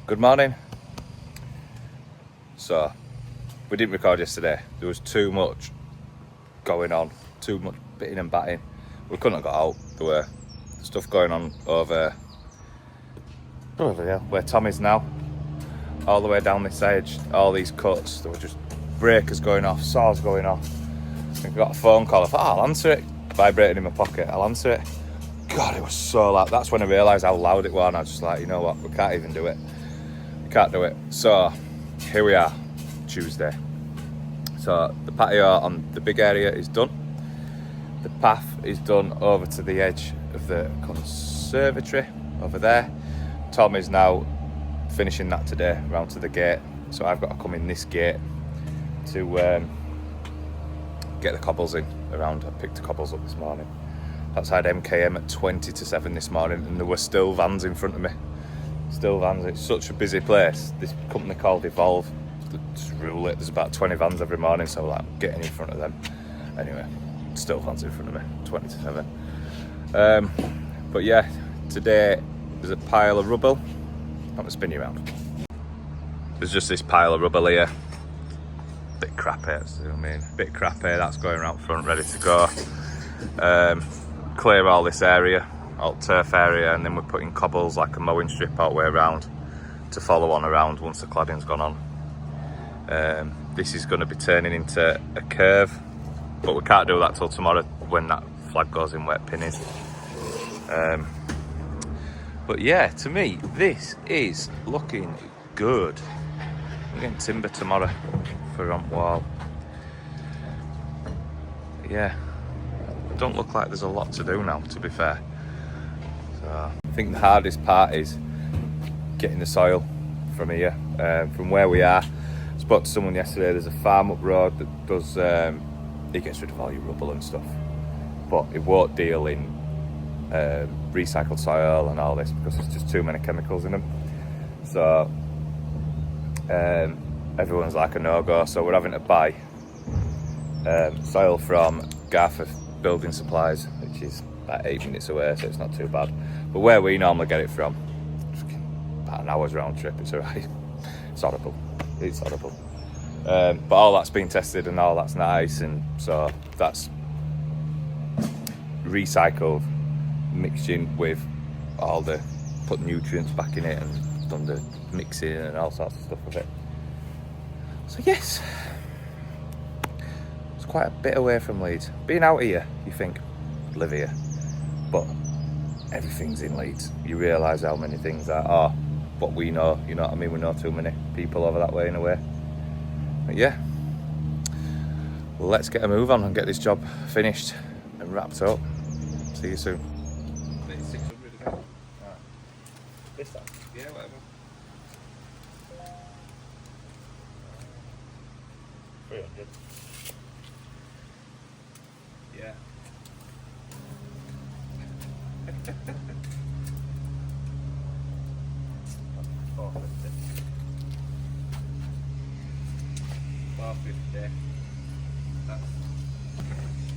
Good morning. So, we didn't record yesterday. There was too much going on, too much bitting and batting. We couldn't have got out. There were stuff going on over there, where Tom is now. All the way down this edge, all these cuts. There were just breakers going off, saws going off. I got a phone call. I thought, I'll answer it. Vibrating in my pocket. I'll answer it. God, it was so loud. That's when I realised how loud it was, and I was just like, you know what? We can't even do it. We can't do it. So, here we are, Tuesday. So, the patio on the big area is done. The path is done over to the edge of the conservatory over there. Tom is now finishing that today, round to the gate. So, I've got to come in this gate to get the cobbles in around. I picked the cobbles up this morning. Outside MKM at 20 to 7 this morning, and there were still vans in front of me. Still vans. It's such a busy place. This company called Evolve just rule it. There's about 20 vans every morning, so like I'm getting in front of them. Anyway, still vans in front of me, 20 to 7. But yeah, today there's a pile of rubble. I'm gonna spin you around. There's just this pile of rubble here. Bit crappy, bit crappy. That's going around front, ready to go. Clear all this area, all turf area, and then we're putting cobbles, like a mowing strip, all the way around to follow on around once the cladding's gone on. This is going to be turning into a curve, but we can't do that till tomorrow when that flag goes in wet pinnies. But yeah, to me, this is looking good. We're getting timber tomorrow for front wall. Yeah. Don't look like there's a lot to do now, to be fair. So I think the hardest part is getting the soil from here, from where we are. I spoke to someone yesterday. There's a farm up road that does, it gets rid of all your rubble and stuff, but it won't deal in recycled soil and all this because there's just too many chemicals in them. So everyone's like a no-go, so we're having to buy soil from Garforth Building Supplies, which is about 8 minutes away, so it's not too bad. But where we normally get it from, about an hour's round trip. It's alright. It's horrible. It's horrible. But all that's been tested and all that's nice, and so that's recycled, mixed in with all the put nutrients back in it and done the mixing and all sorts of stuff with it. So yes. It's quite a bit away from Leeds. Being out here, you think, live here, but everything's in Leeds. You realise how many things are what we know, you know what I mean? We know too many people over that way in a way. But yeah, let's get a move on and get this job finished and wrapped up. See you soon. 600 again. This time? Yeah, whatever. 300. Yeah. $450. That's $450.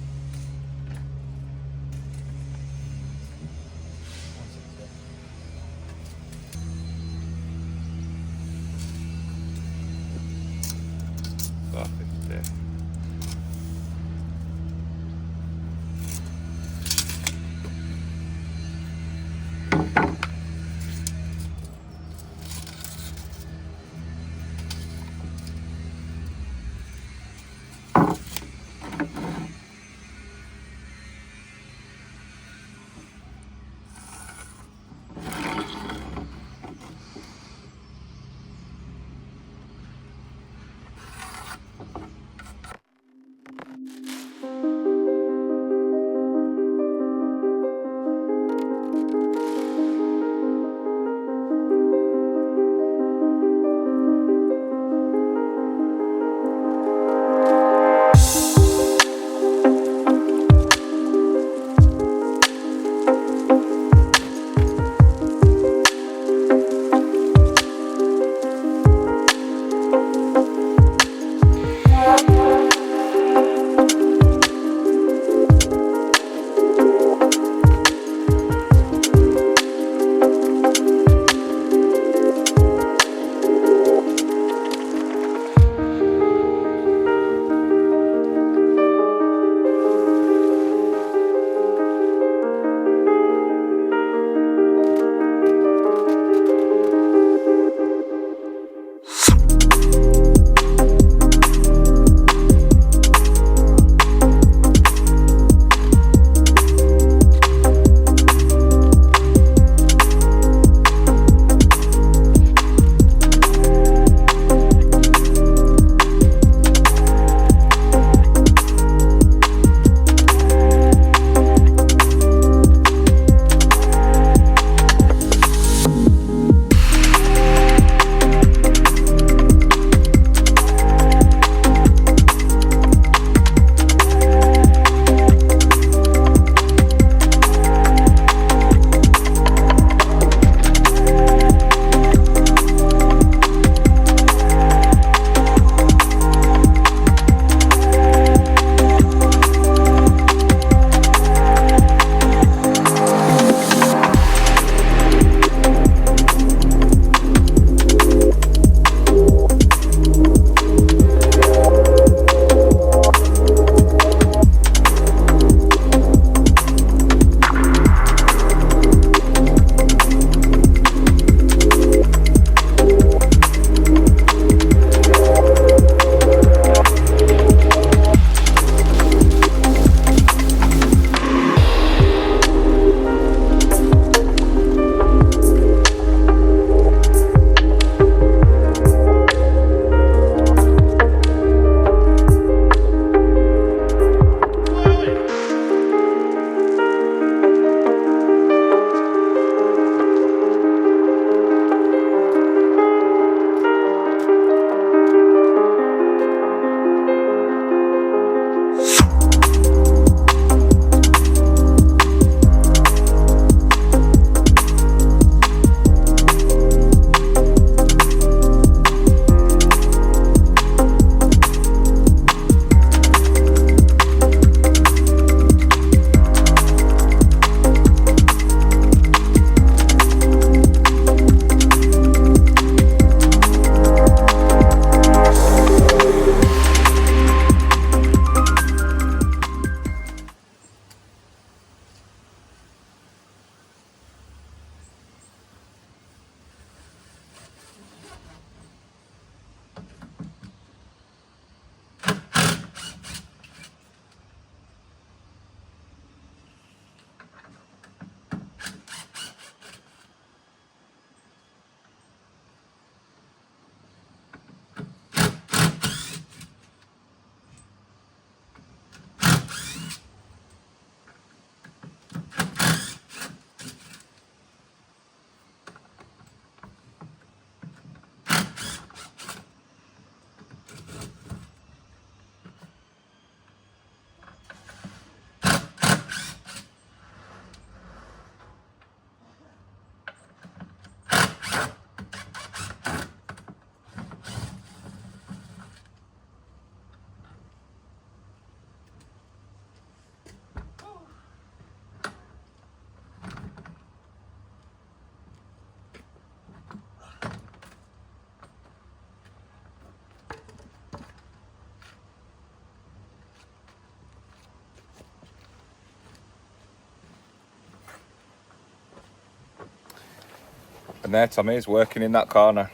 And there Tommy is working in that corner.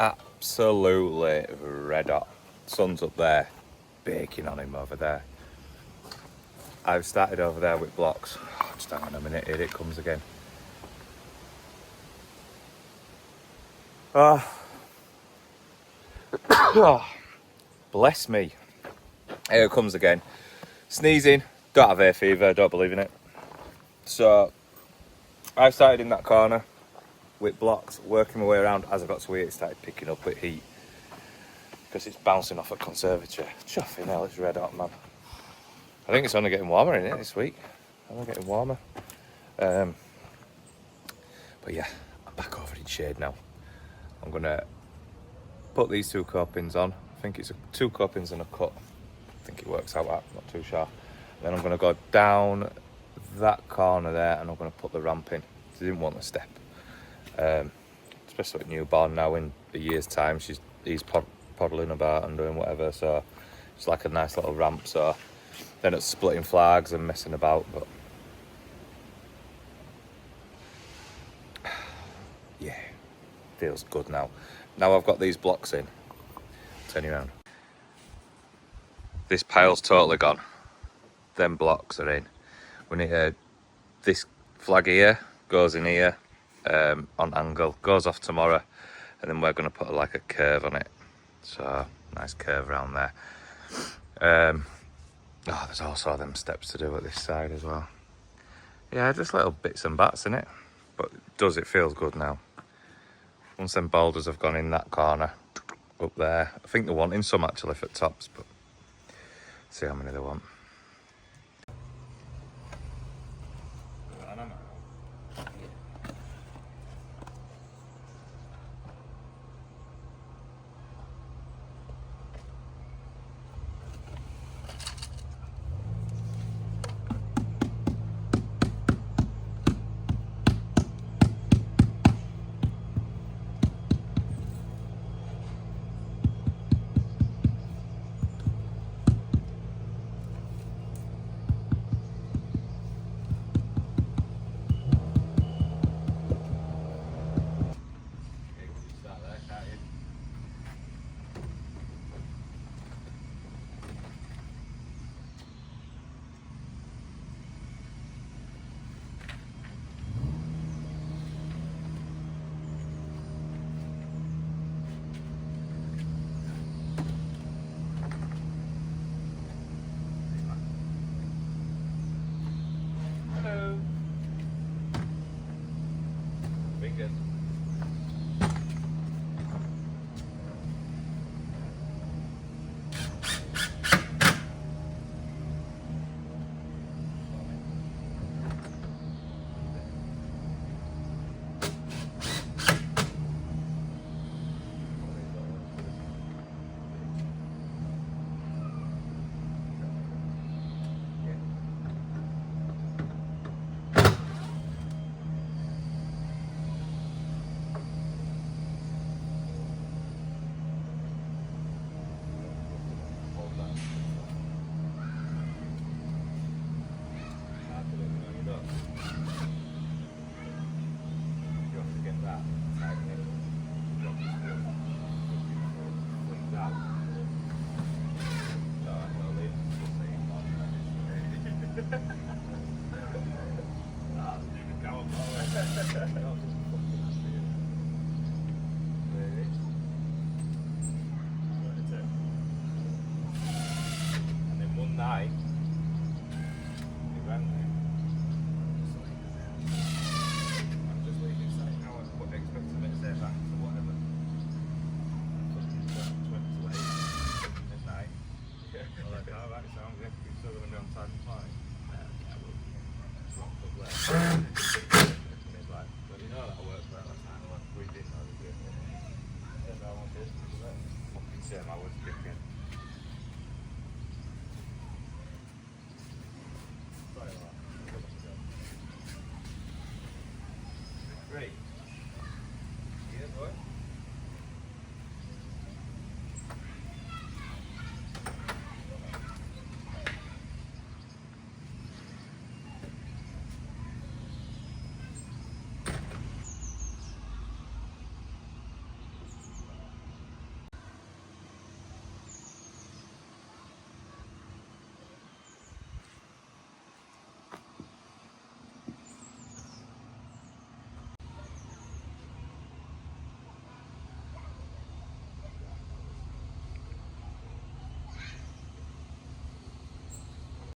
Absolutely red hot. Sun's up there, baking on him over there. I've started over there with blocks. Just hang on a minute, here it comes again. Oh, bless me. Here it comes again. Sneezing, don't have hay fever, don't believe in it. So, I've started in that corner with blocks, working my way around. As I got to here, it started picking up with heat. Because it's bouncing off a conservatory. Chuffing hell, it's red hot, man. I think it's only getting warmer in it this week. Only getting warmer. But yeah, I'm back over in shade now. I'm gonna put these 2 copings on. I think it's 2 copings and a cut. I think it works out that, not too sure. Then I'm gonna go down that corner there and I'm gonna put the ramp in. I didn't want the step. Especially with newborn now, in a year's time, he's poddling about and doing whatever, so it's like a nice little ramp. So then it's splitting flags and messing about, but yeah, feels good now. Now I've got these blocks in. Turn you around. This pile's totally gone. Them blocks are in. We need this flag here goes in here on angle, goes off tomorrow, and then we're going to put like a curve on it. So nice curve around there. Oh, there's also them steps to do at this side as well. Yeah, just little bits and bats in it, but it feels good now. Once them boulders have gone in that corner up there, I think they're wanting some actually for tops, but see how many they want.